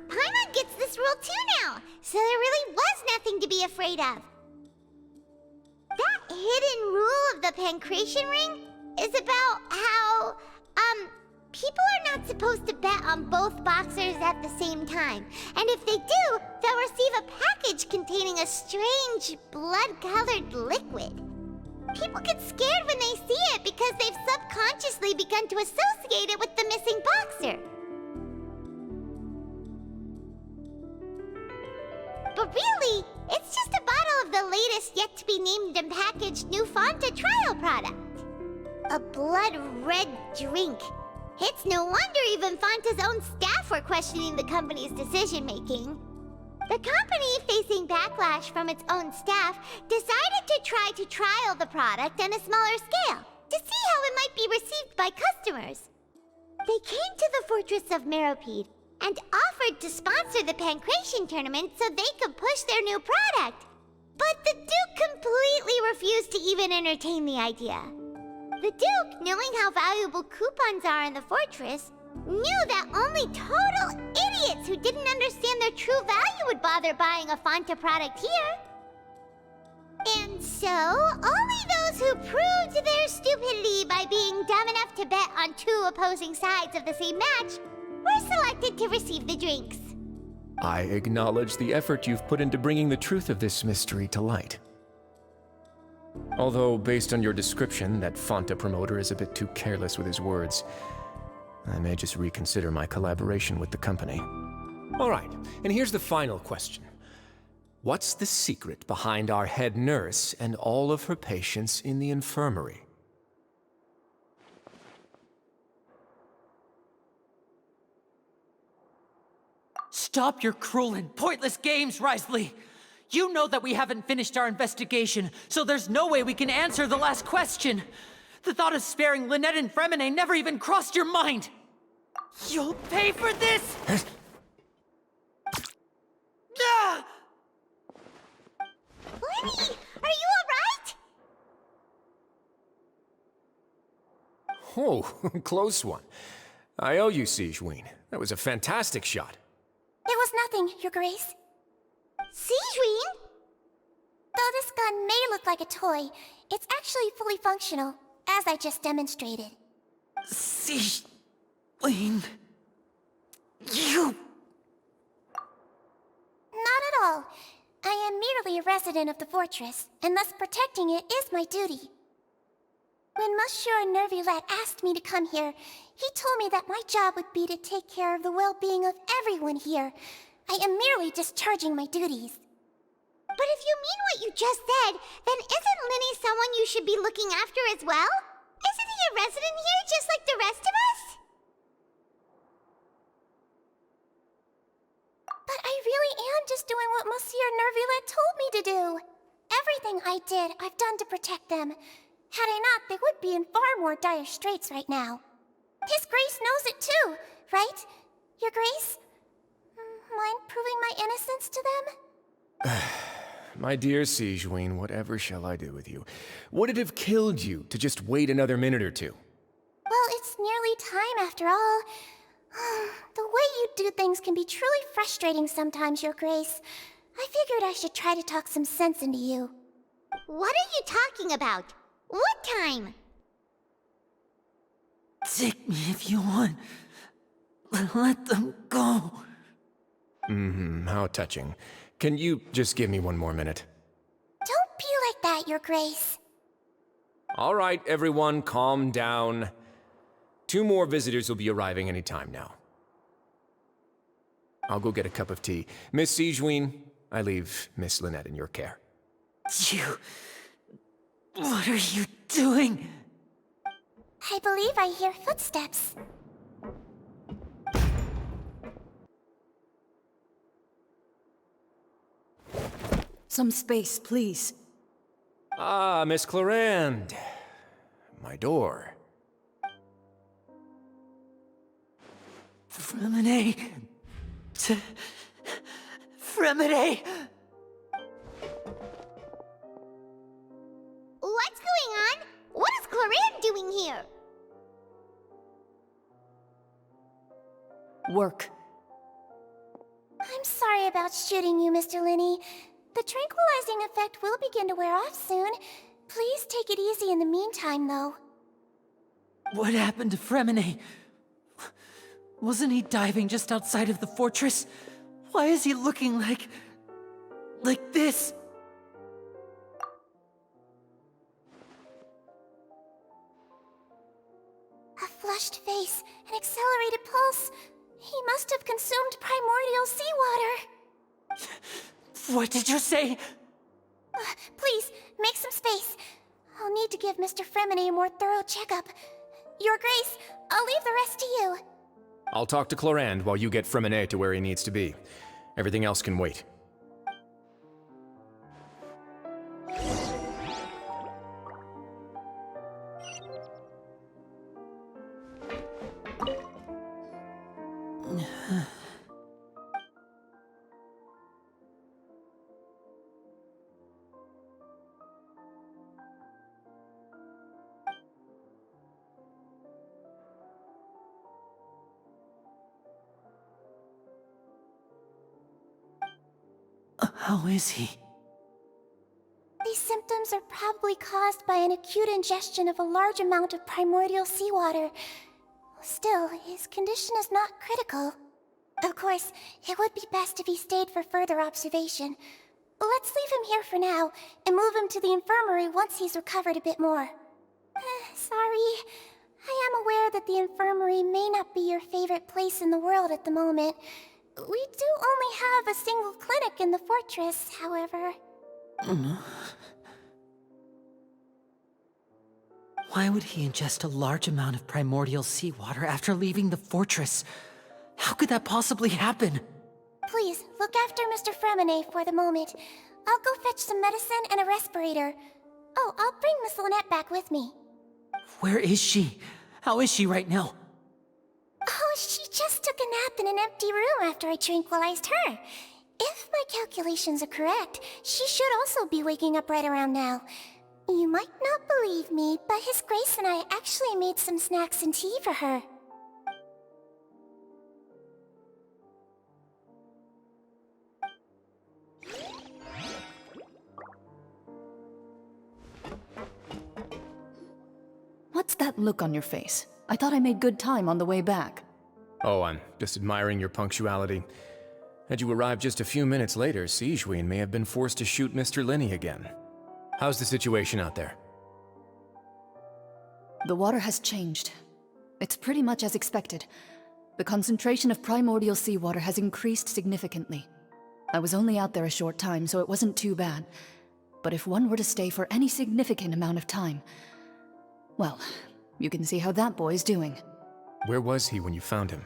Paimon gets this rule too now, so there really was nothing to be afraid of. That hidden rule of the Pancration ring is about how, people are not supposed to bet on both boxers at the same time. And if they do, they'll receive a package containing a strange, blood-colored liquid. People get scared when they see it because they've subconsciously begun to associate it with the missing boxer. But really, it's just a bottle of the latest yet-to-be-named and packaged new Fonta trial product. A blood-red drink. It's no wonder even Fonta's own staff were questioning the company's decision-making. The company, facing backlash from its own staff, decided to try to trial the product on a smaller scale to see how it might be received by customers. They came to the fortress of Meropide and offered to sponsor the Pancration tournament so they could push their new product. But the Duke completely refused to even entertain the idea. The Duke, knowing how valuable coupons are in the fortress, knew that only total idiots who didn't understand their true value would bother buying a Fonta product here. And so, only those who proved their stupidity by being dumb enough to bet on two opposing sides of the same match were selected to receive the drinks. I acknowledge the effort you've put into bringing the truth of this mystery to light. Although, based on your description, that Fonta promoter is a bit too careless with his words, I may just reconsider my collaboration with the company. All right, and here's the final question. What's the secret behind our head nurse and all of her patients in the infirmary? Stop your cruel and pointless games, Rizli! You know that we haven't finished our investigation, so there's no way we can answer the last question. The thought of sparing Lynette and Fремине never even crossed your mind. You'll pay for this! Ah! Lenny, are you alright? Oh, close one. I owe you, Sijwin. That was a fantastic shot. It was nothing, Your Grace. Sijwin? Though this gun may look like a toy, it's actually fully functional, as I just demonstrated. Sijwin... You... Not at all. I am merely a resident of the fortress, and thus protecting it is my duty. When Monsieur Nervillette asked me to come here, he told me that my job would be to take care of the well-being of everyone here. I am merely discharging my duties. But if you mean what you just said, then isn't Linny someone you should be looking after as well? Isn't he a resident here just like the rest of us? But I really am just doing what Monsieur Nervillette told me to do. Everything I did, I've done to protect them. Had I not, they would be in far more dire straits right now. His Grace knows it too, right? Your Grace? Mind proving my innocence to them? My dear Sijwin, whatever shall I do with you? Would it have killed you to just wait another minute or two? Well, it's nearly time after all. The way you do things can be truly frustrating sometimes, Your Grace. I figured I should try to talk some sense into you. What are you talking about? What time? Take me if you want. Let them go. How touching. Can you just give me one more minute? Don't be like that, Your Grace. All right, everyone, calm down. 2 more visitors will be arriving any time now. I'll go get a cup of tea. Miss Sijwin, I leave Miss Lynette in your care. You... What are you doing? I believe I hear footsteps. Some space, please. Ah, Miss Clorinde. My door. Fремине... Fремине... What's going on? What is Clorinde doing here? Work. I'm sorry about shooting you, Mr. Lini. The tranquilizing effect will begin to wear off soon. Please take it easy in the meantime, though. What happened to Fремине? Wasn't he diving just outside of the fortress? Why is he looking like this? A flushed face, an accelerated pulse. He must have consumed primordial seawater. What did you say? Please, make some space. I'll need to give Mr. Fремине a more thorough checkup. Your Grace, I'll leave the rest to you. I'll talk to Clorinde while you get Fремине to where he needs to be. Everything else can wait. How is he? These symptoms are probably caused by an acute ingestion of a large amount of primordial seawater. Still, his condition is not critical. Of course, it would be best if he stayed for further observation. Let's leave him here for now, and move him to the infirmary once he's recovered a bit more. Sorry. I am aware that the infirmary may not be your favorite place in the world at the moment. We do only have a single clinic in the fortress, however. Why would he ingest a large amount of primordial seawater after leaving the fortress? How could that possibly happen? Please, look after Mr. Fремине for the moment. I'll go fetch some medicine and a respirator. Oh, I'll bring Miss Lynette back with me. Where is she? How is she right now? Oh, she just took a nap in an empty room after I tranquilized her. If my calculations are correct, she should also be waking up right around now. You might not believe me, but His Grace and I actually made some snacks and tea for her. What's that look on your face? I thought I made good time on the way back. Oh, I'm just admiring your punctuality. Had you arrived just a few minutes later, Sijwin may have been forced to shoot Mr. Lini again. How's the situation out there? The water has changed. It's pretty much as expected. The concentration of primordial seawater has increased significantly. I was only out there a short time, so it wasn't too bad. But if one were to stay for any significant amount of time... well, you can see how that boy's doing. Where was he when you found him?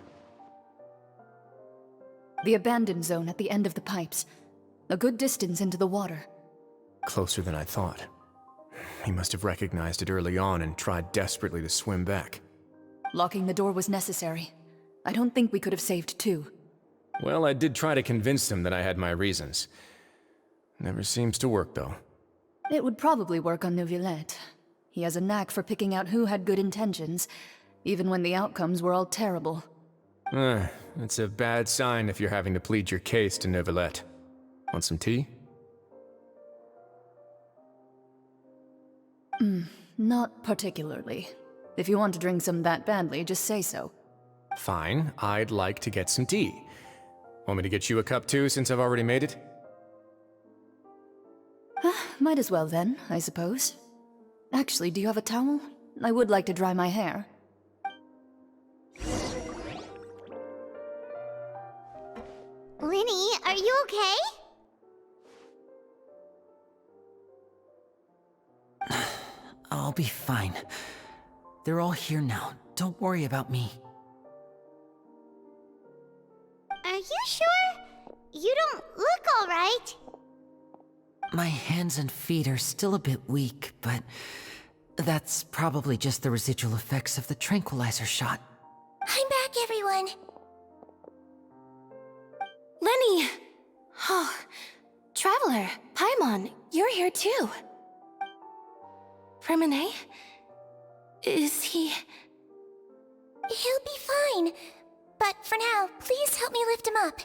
The abandoned zone at the end of the pipes. A good distance into the water. Closer than I thought. He must have recognized it early on and tried desperately to swim back. Locking the door was necessary. I don't think we could have saved two. Well, I did try to convince him that I had my reasons. Never seems to work, though. It would probably work on Neuvillette. He has a knack for picking out who had good intentions, even when the outcomes were all terrible. It's a bad sign if you're having to plead your case to Neuvillette. Want some tea? Not particularly. If you want to drink some that badly, just say so. Fine, I'd like to get some tea. Want me to get you a cup too, since I've already made it? Might as well then, I suppose. Actually, do you have a towel? I would like to dry my hair. Lini, are you okay? I'll be fine. They're all here now. Don't worry about me. Are you sure? You don't look all right. My hands and feet are still a bit weak, but that's probably just the residual effects of the tranquilizer shot. I'm back, everyone. Lini! Oh, Traveler, Paimon, you're here too. Fремине? Is he... He'll be fine. But for now, please help me lift him up.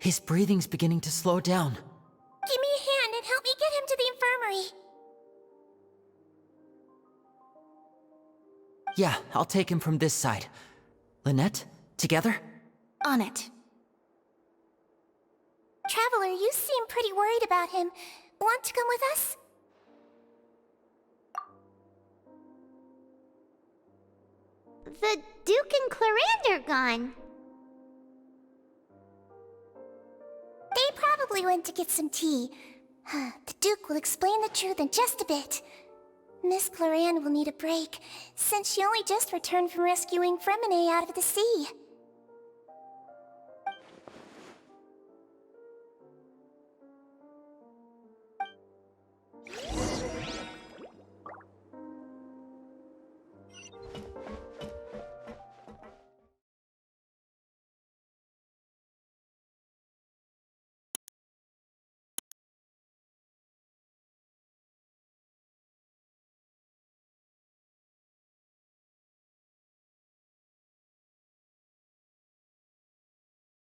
His breathing's beginning to slow down. Give me a hand and help me get him to the infirmary. Yeah, I'll take him from this side. Lynette, together? On it. Traveler, you seem pretty worried about him. Want to come with us? The Duke and Clorinda are gone. They probably went to get some tea. The Duke will explain the truth in just a bit. Miss Clorinda will need a break, since she only just returned from rescuing Fремине out of the sea.